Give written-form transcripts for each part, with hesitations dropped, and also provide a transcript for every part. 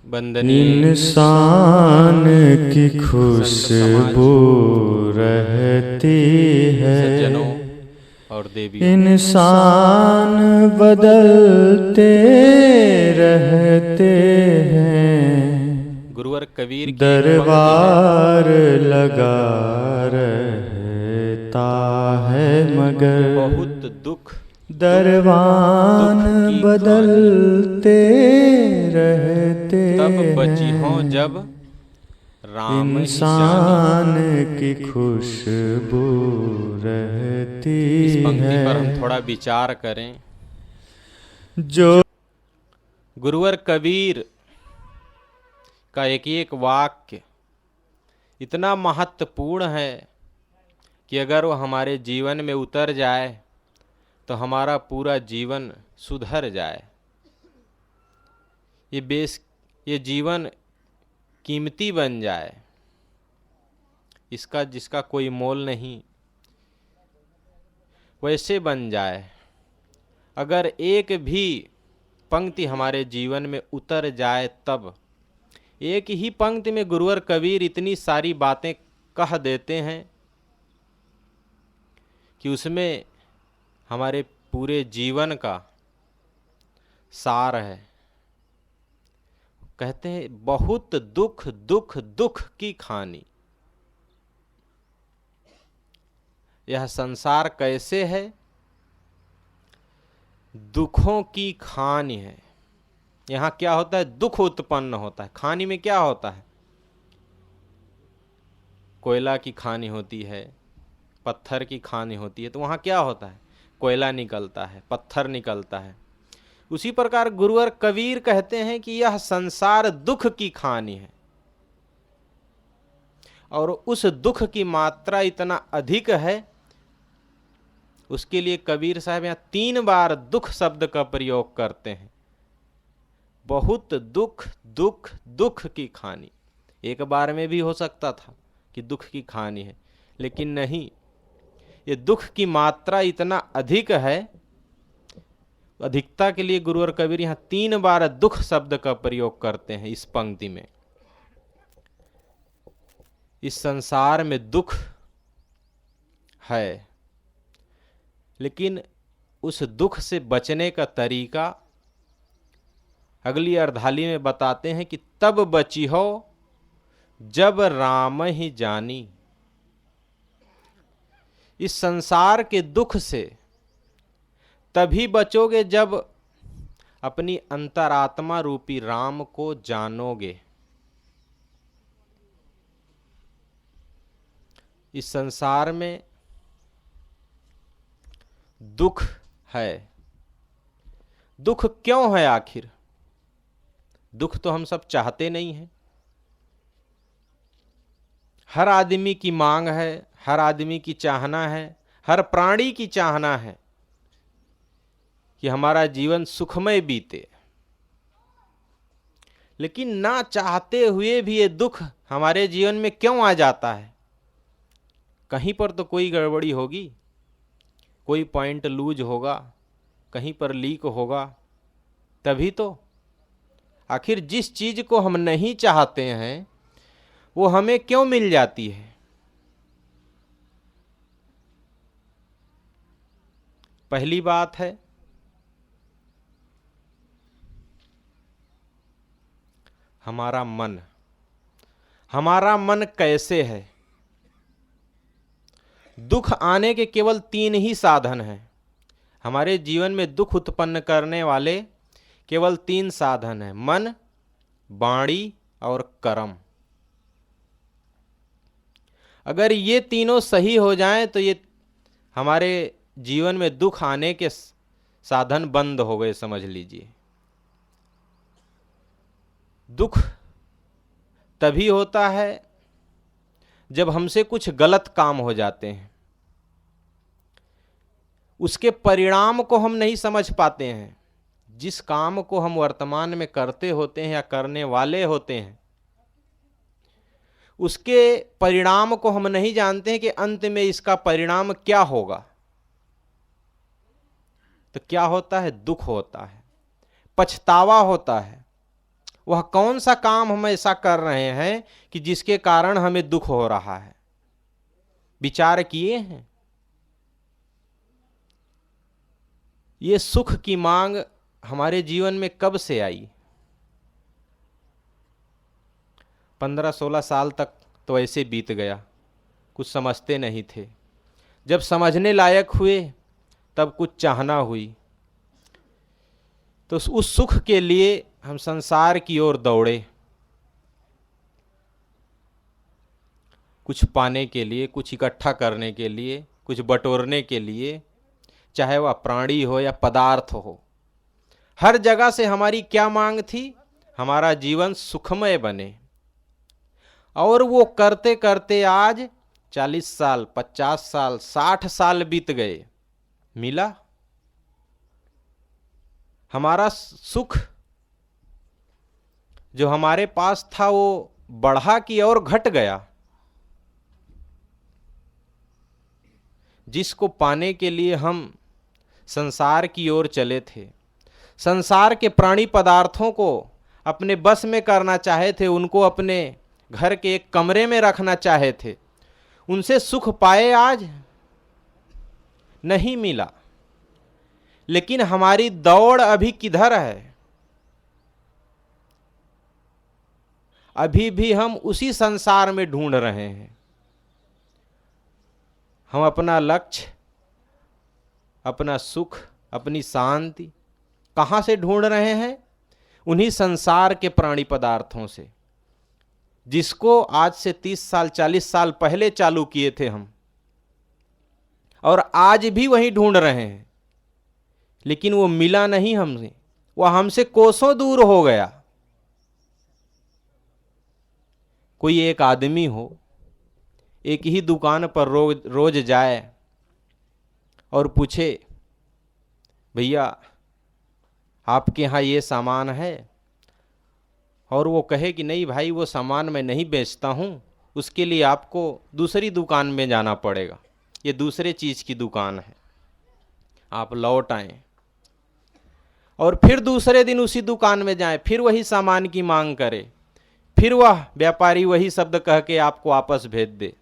वंदनीय इंसान की खुशबू रहती है, सज्जनों और देवियों, इंसान बदलते रहते हैं, गुरुवर कबीर की एक पंक्ति है, दरबार लगा रहता है मगर बहुत दुख दरबान दुख की बदलते रहते तब बची हो हैं, जब राम ही जानी। इंसान की खुशबू रहती इस पंक्ति पर हम है थोड़ा विचार करें। जो गुरुवर कबीर का एक एक वाक्य इतना महत्वपूर्ण है कि अगर वो हमारे जीवन में उतर जाए तो हमारा पूरा जीवन सुधर जाए। ये जीवन कीमती बन जाए, इसका जिसका कोई मोल नहीं, वैसे बन जाए। अगर एक भी पंक्ति हमारे जीवन में उतर जाए तब, एक ही पंक्ति में गुरुवर कबीर इतनी सारी बातें कह देते हैं कि उसमें हमारे पूरे जीवन का सार है। कहते हैं बहुत दुख दुख दुख की खानी। यह संसार कैसे है? दुखों की खानी है। यहाँ क्या होता है? दुख उत्पन्न होता है। खानी में क्या होता है? कोयला की खानी होती है, पत्थर की खानी होती है, तो वहाँ क्या होता है? कोयला निकलता है, पत्थर निकलता है। उसी प्रकार गुरुवर कबीर कहते हैं कि यह संसार दुख की खानी है, और उस दुख की मात्रा इतना अधिक है, उसके लिए कबीर साहब यहाँ 3 बार दुख शब्द का प्रयोग करते हैं। बहुत दुख दुख दुख की खानी। एक बार में भी हो सकता था कि दुख की खानी है, लेकिन नहीं, ये दुख की मात्रा इतना अधिक है। अधिकता के लिए गुरुवर कबीर यहाँ 3 बार दुख शब्द का प्रयोग करते हैं इस पंक्ति में। इस संसार में दुख है, लेकिन उस दुख से बचने का तरीका अगली अर्धाली में बताते हैं कि तब बची हो जब राम ही जानी। इस संसार के दुख से तभी बचोगे जब अपनी अंतरात्मा रूपी राम को जानोगे। इस संसार में दुख है। दुख क्यों है आखिर? दुख तो हम सब चाहते नहीं हैं। हर आदमी की मांग है, हर आदमी की चाहना है, हर प्राणी की चाहना है कि हमारा जीवन सुखमय बीते। लेकिन ना चाहते हुए भी ये दुख हमारे जीवन में क्यों आ जाता है? कहीं पर तो कोई गड़बड़ी होगी, कोई पॉइंट लूज होगा, कहीं पर लीक होगा, तभी तो। आखिर जिस चीज को हम नहीं चाहते हैं वो हमें क्यों मिल जाती है? पहली बात है हमारा मन। हमारा मन कैसे है? दुख आने के केवल 3 ही साधन हैं। हमारे जीवन में दुख उत्पन्न करने वाले केवल 3 साधन हैं: मन, वाणी और कर्म। अगर ये तीनों सही हो जाएं तो ये हमारे जीवन में दुख आने के साधन बंद हो गए, समझ लीजिए। दुख तभी होता है जब हमसे कुछ गलत काम हो जाते हैं, उसके परिणाम को हम नहीं समझ पाते हैं। जिस काम को हम वर्तमान में करते होते हैं या करने वाले होते हैं, उसके परिणाम को हम नहीं जानते हैं कि अंत में इसका परिणाम क्या होगा। तो क्या होता है? दुख होता है, पछतावा होता है, वह कौन सा काम हम ऐसा कर रहे हैं कि जिसके कारण हमें दुख हो रहा है? विचार किए हैं? ये सुख की मांग हमारे जीवन में कब से आई? 15-16 साल तक तो ऐसे बीत गया, कुछ समझते नहीं थे। जब समझने लायक हुए तब कुछ चाहना हुई, तो उस सुख के लिए हम संसार की ओर दौड़े, कुछ पाने के लिए, कुछ इकट्ठा करने के लिए, कुछ बटोरने के लिए, चाहे वह प्राणी हो या पदार्थ हो। हर जगह से हमारी क्या मांग थी? हमारा जीवन सुखमय बने। और वो करते करते आज 40 साल, 50 साल, 60 साल बीत गए। मिला? हमारा सुख जो हमारे पास था वो बढ़ा कि और घट गया? जिसको पाने के लिए हम संसार की ओर चले थे, संसार के प्राणी पदार्थों को अपने बस में करना चाहे थे, उनको अपने घर के एक कमरे में रखना चाहे थे, उनसे सुख पाए आज? नहीं मिला। लेकिन हमारी दौड़ अभी किधर है? अभी भी हम उसी संसार में ढूंढ रहे हैं। हम अपना लक्ष्य, अपना सुख, अपनी शांति कहाँ से ढूंढ रहे हैं? उन्हीं संसार के प्राणी पदार्थों से, जिसको आज से 30 साल, 40 साल पहले चालू किए थे हम, और आज भी वही ढूंढ रहे हैं। लेकिन वो मिला नहीं हमसे, वह हमसे कोसों दूर हो गया। कोई एक आदमी हो, एक ही दुकान पर रोज जाए और पूछे, भैया आपके यहाँ ये सामान है, और वो कहे कि नहीं भाई वो सामान मैं नहीं बेचता हूँ, उसके लिए आपको दूसरी दुकान में जाना पड़ेगा, ये दूसरे चीज़ की दुकान है, आप लौट आएं। और फिर दूसरे दिन उसी दुकान में जाएं, फिर वही सामान की मांग करे, फिर वह व्यापारी वही शब्द कह के आपको वापस भेज दे।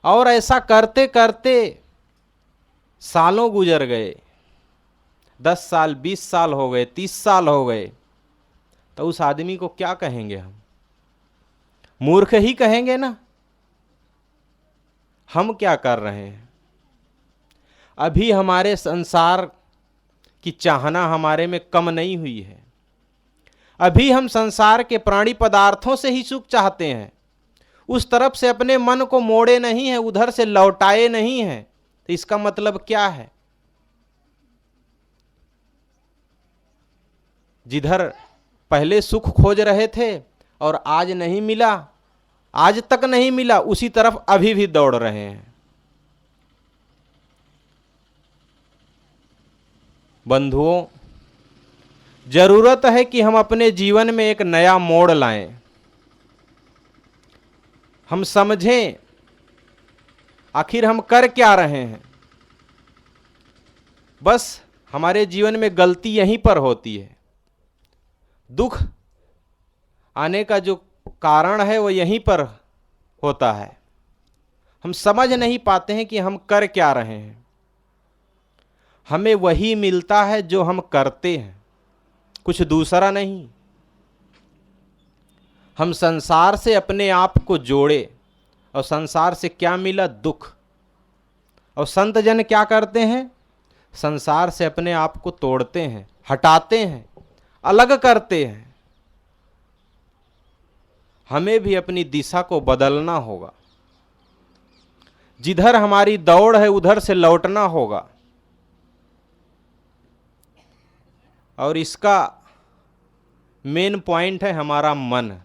और ऐसा करते करते सालों गुजर गए, 10 साल, 20 साल हो गए, 30 साल हो गए। तो उस आदमी को क्या कहेंगे हम? मूर्ख ही कहेंगे ना। हम क्या कर रहे हैं? अभी हमारे संसार की चाहना हमारे में कम नहीं हुई है। अभी हम संसार के प्राणी पदार्थों से ही सुख चाहते हैं, उस तरफ से अपने मन को मोड़े नहीं है, उधर से लौटाए नहीं है। तो इसका मतलब क्या है? जिधर पहले सुख खोज रहे थे और आज नहीं मिला, आज तक नहीं मिला, उसी तरफ अभी भी दौड़ रहे हैं। बंधुओं, जरूरत है कि हम अपने जीवन में एक नया मोड़ लाएं। हम समझें आखिर हम कर क्या रहे हैं। बस हमारे जीवन में गलती यहीं पर होती है, दुख आने का जो कारण है वो यहीं पर होता है। हम समझ नहीं पाते हैं कि हम कर क्या रहे हैं। हमें वही मिलता है जो हम करते हैं, कुछ दूसरा नहीं। हम संसार से अपने आप को जोड़े, और संसार से क्या मिला? दुख। और संत जन क्या करते हैं? संसार से अपने आप को तोड़ते हैं, हटाते हैं, अलग करते हैं। हमें भी अपनी दिशा को बदलना होगा। जिधर हमारी दौड़ है उधर से लौटना होगा। और इसका मेन पॉइंट है हमारा मन।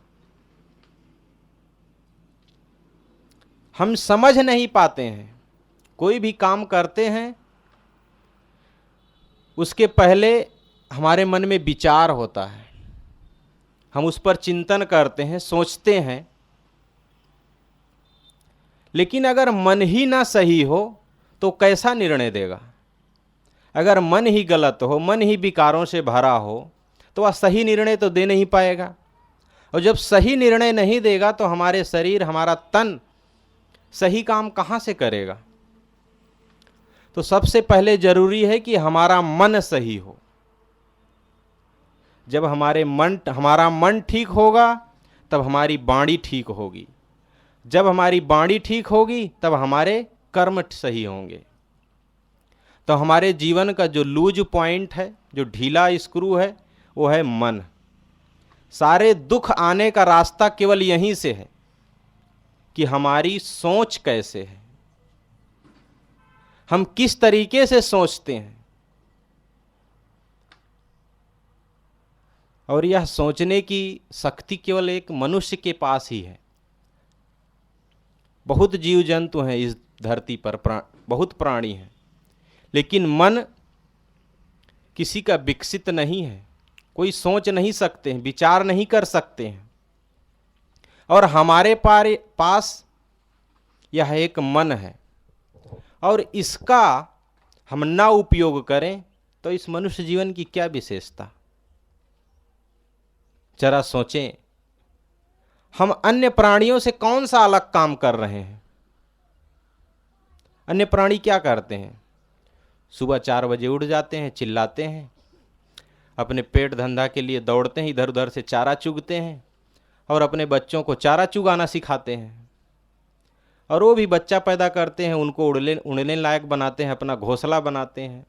हम समझ नहीं पाते हैं, कोई भी काम करते हैं उसके पहले हमारे मन में विचार होता है, हम उस पर चिंतन करते हैं, सोचते हैं। लेकिन अगर मन ही ना सही हो तो कैसा निर्णय देगा? अगर मन ही गलत हो, मन ही विकारों से भरा हो, तो वह सही निर्णय तो दे नहीं पाएगा। और जब सही निर्णय नहीं देगा तो हमारे शरीर, हमारा तन सही काम कहाँ से करेगा। तो सबसे पहले जरूरी है कि हमारा मन सही हो। जब हमारा मन ठीक होगा तब हमारी वाणी ठीक होगी, जब हमारी वाणी ठीक होगी तब हमारे कर्म सही होंगे। तो हमारे जीवन का जो लूज पॉइंट है, जो ढीला स्क्रू है, वो है मन। सारे दुख आने का रास्ता केवल यहीं से है कि हमारी सोच कैसे है, हम किस तरीके से सोचते हैं। और यह सोचने की शक्ति केवल एक मनुष्य के पास ही है। बहुत जीव जंतु हैं इस धरती पर, बहुत प्राणी हैं, लेकिन मन किसी का विकसित नहीं है। कोई सोच नहीं सकते हैं, विचार नहीं कर सकते हैं। और हमारे पास यह एक मन है, और इसका हम ना उपयोग करें तो इस मनुष्य जीवन की क्या विशेषता। जरा सोचें, हम अन्य प्राणियों से कौन सा अलग काम कर रहे हैं। अन्य प्राणी क्या करते हैं? सुबह 4 बजे उठ जाते हैं, चिल्लाते हैं, अपने पेट धंधा के लिए दौड़ते हैं, इधर उधर से चारा चुगते हैं और अपने बच्चों को चारा चुगाना सिखाते हैं। और वो भी बच्चा पैदा करते हैं, उनको उड़ने लायक बनाते हैं, अपना घोंसला बनाते हैं,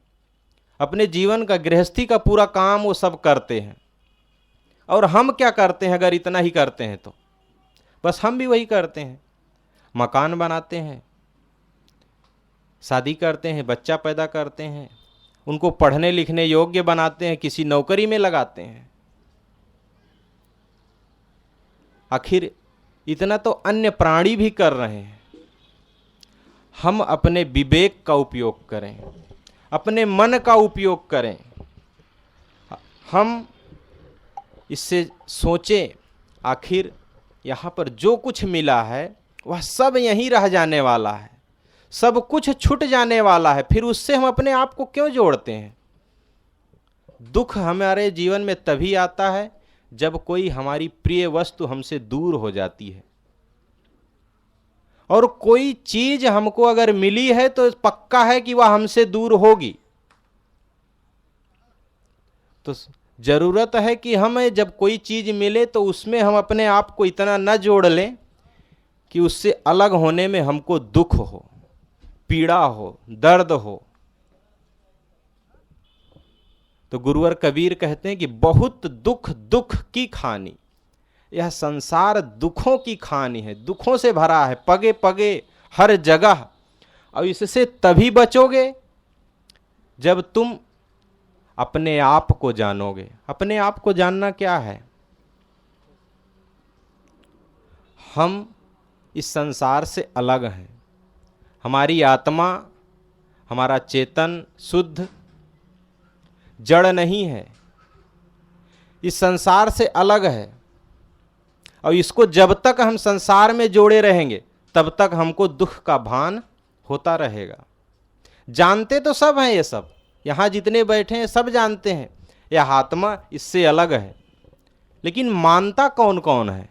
अपने जीवन का, गृहस्थी का पूरा काम वो सब करते हैं। और हम क्या करते हैं? अगर इतना ही करते हैं तो बस हम भी वही करते हैं। मकान बनाते हैं, शादी करते हैं, बच्चा पैदा करते हैं, उनको पढ़ने लिखने योग्य बनाते हैं, किसी नौकरी में लगाते हैं। आखिर इतना तो अन्य प्राणी भी कर रहे हैं। हम अपने विवेक का उपयोग करें, अपने मन का उपयोग करें, हम इससे सोचें, आखिर यहाँ पर जो कुछ मिला है वह सब यहीं रह जाने वाला है, सब कुछ छूट जाने वाला है, फिर उससे हम अपने आप को क्यों जोड़ते हैं। दुख हमारे जीवन में तभी आता है जब कोई हमारी प्रिय वस्तु हमसे दूर हो जाती है। और कोई चीज हमको अगर मिली है तो पक्का है कि वह हमसे दूर होगी। तो जरूरत है कि हमें जब कोई चीज मिले तो उसमें हम अपने आप को इतना न जोड़ लें कि उससे अलग होने में हमको दुख हो, पीड़ा हो, दर्द हो। तो गुरुवर कबीर कहते हैं कि बहुत दुख दुख की खानी, यह संसार दुखों की खानी है, दुखों से भरा है, पगे पगे हर जगह। और इससे तभी बचोगे जब तुम अपने आप को जानोगे। अपने आप को जानना क्या है? हम इस संसार से अलग हैं। हमारी आत्मा, हमारा चेतन शुद्ध जड़ नहीं है, इस संसार से अलग है। और इसको जब तक हम संसार में जोड़े रहेंगे तब तक हमको दुख का भान होता रहेगा। जानते तो सब हैं, ये सब यहाँ जितने बैठे हैं सब जानते हैं यह आत्मा इससे अलग है, लेकिन मानता कौन कौन है?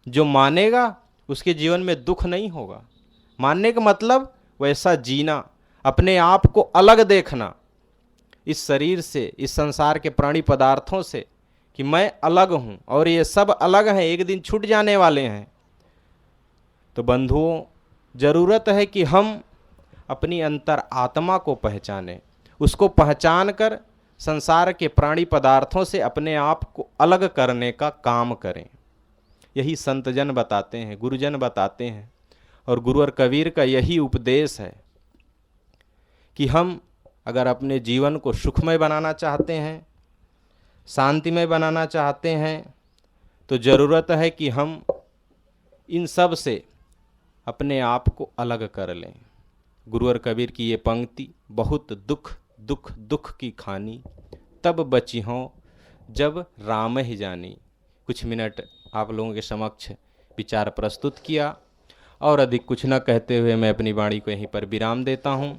जो मानेगा उसके जीवन में दुख नहीं होगा। मानने का मतलब वैसा जीना, अपने आप को अलग देखना इस शरीर से, इस संसार के प्राणी पदार्थों से, कि मैं अलग हूं और ये सब अलग हैं, एक दिन छूट जाने वाले हैं। तो बंधुओं, जरूरत है कि हम अपनी अंतर आत्मा को पहचानें, उसको पहचान कर संसार के प्राणी पदार्थों से अपने आप को अलग करने का काम करें। यही संतजन बताते हैं, गुरुजन बताते हैं, और गुरुवर कबीर का यही उपदेश है कि हम अगर अपने जीवन को सुखमय बनाना चाहते हैं, शांतिमय बनाना चाहते हैं, तो ज़रूरत है कि हम इन सब से अपने आप को अलग कर लें। गुरुवर कबीर की ये पंक्ति, बहुत दुख दुख दुख की खानी, तब बची हों जब राम ही जानी। कुछ मिनट आप लोगों के समक्ष विचार प्रस्तुत किया, और अधिक कुछ न कहते हुए मैं अपनी वाणी को यहीं पर विराम देता हूँ।